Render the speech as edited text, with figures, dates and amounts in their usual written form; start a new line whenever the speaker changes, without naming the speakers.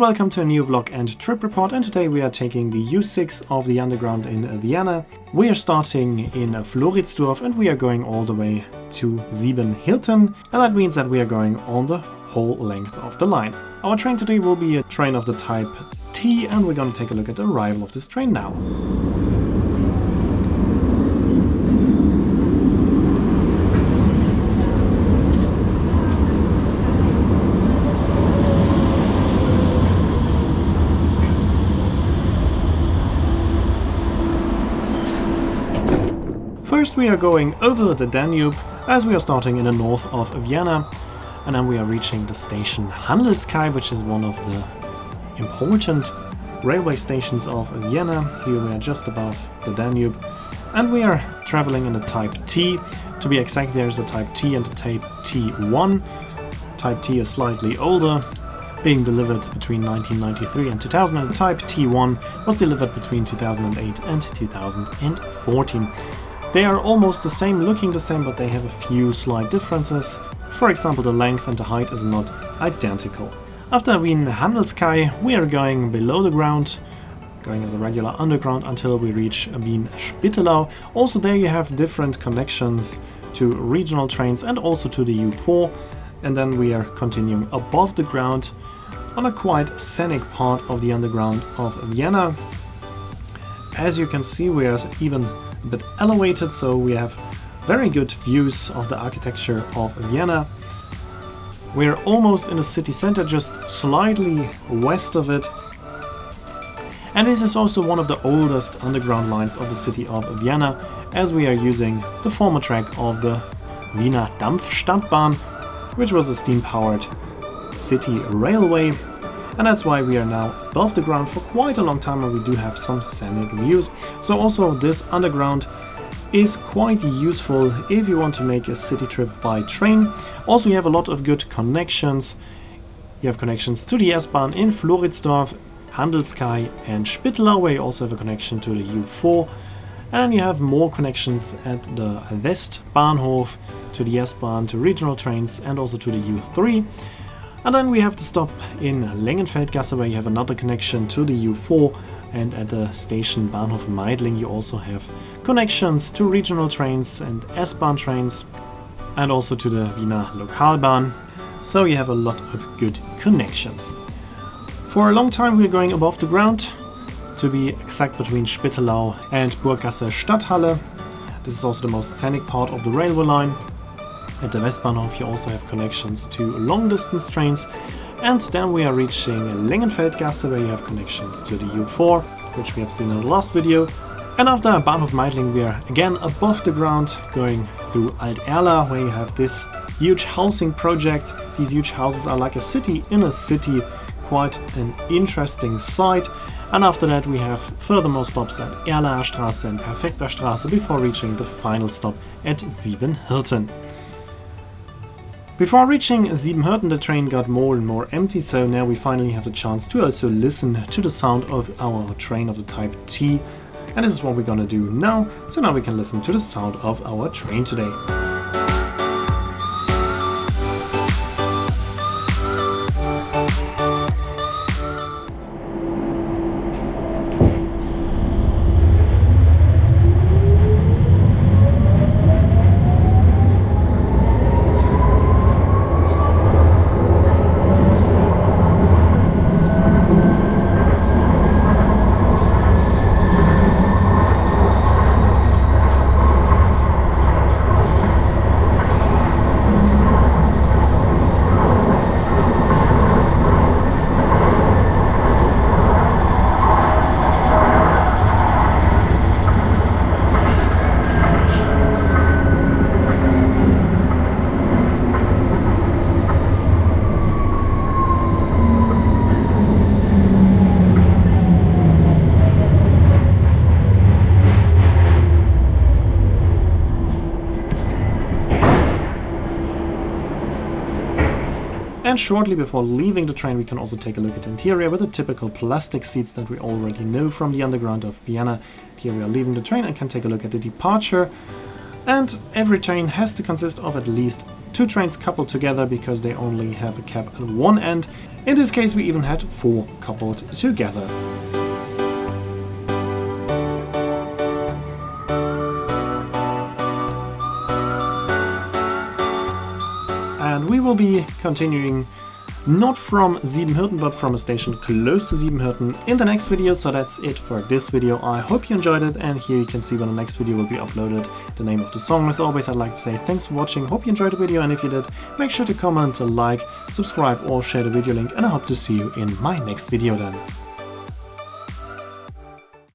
welcome to a new vlog and trip report, and today we are taking the U6 of the underground in Vienna. We are starting in Floridsdorf and we are going all the way to Siebenhütten, and that means that we are going on the whole length of the line. Our train today will be a train of the type T, and we're going to take a look at the arrival of this train now. First we are going over the Danube, as we are starting in the north of Vienna, and then we are reaching the station Handelskai, which is one of the important railway stations of Vienna. Here we are just above the Danube, and we are traveling in the type T. To be exact, there is the type T and the type T1. Type T is slightly older, being delivered between 1993 and 2000, and the type T1 was delivered between 2008 and 2014. They are almost the same, looking the same, but they have a few slight differences. For example, the length and the height is not identical. After Wien Handelskai, we are going below the ground, going as a regular underground until we reach Wien Spittelau. Also there you have different connections to regional trains and also to the U4. And then we are continuing above the ground on a quite scenic part of the underground of Vienna. As you can see, we are even a bit elevated, so we have very good views of the architecture of Vienna. We're almost in the city center, just slightly west of it. And this is also one of the oldest underground lines of the city of Vienna, as we are using the former track of the Wiener Dampfstadtbahn, which was a steam-powered city railway. And that's why we are now above the ground for quite a long time, and we do have some scenic views. So also this underground is quite useful if you want to make a city trip by train. Also you have a lot of good connections. You have connections to the S-Bahn in Floridsdorf, Handelskai and Spittelau, where you also have a connection to the U4. And then you have more connections at the Westbahnhof, to the S-Bahn, to regional trains and also to the U3. And then we have to stop in Lengenfeldgasse, where you have another connection to the U4, and at the station Bahnhof Meidling you also have connections to regional trains and S-Bahn trains, and also to the Wiener Lokalbahn, so you have a lot of good connections. For a long time we're going above the ground, to be exact between Spittelau and Burggasse Stadthalle. This is also the most scenic part of the railway line. At the Westbahnhof you also have connections to long-distance trains, and then we are reaching Lengenfeldgasse, where you have connections to the U4, which we have seen in the last video. And after Bahnhof Meidling we are again above the ground, going through Alt-Erla, where you have this huge housing project. These huge houses are like a city in a city, quite an interesting sight. And after that we have furthermore stops at Erlaer Straße and Perfekter Straße before reaching the final stop at Siebenhütten. Before reaching Siebenhütten, the train got more and more empty, so now we finally have the chance to also listen to the sound of our train of the type T. And this is what we're gonna do now, so now we can listen to the sound of our train today. And shortly before leaving the train we can also take a look at the interior with the typical plastic seats that we already know from the underground of Vienna. Here we are leaving the train and can take a look at the departure. And every train has to consist of at least 2 trains coupled together because they only have a cab at one end. In this case we even had 4 coupled together. And we will be continuing not from Siebenhütten, but from a station close to Siebenhütten in the next video. So that's it for this video. I hope you enjoyed it, and here you can see when the next video will be uploaded, the name of the song. As always, I'd like to say thanks for watching, hope you enjoyed the video, and if you did, make sure to comment, like, subscribe or share the video link, and I hope to see you in my next video then.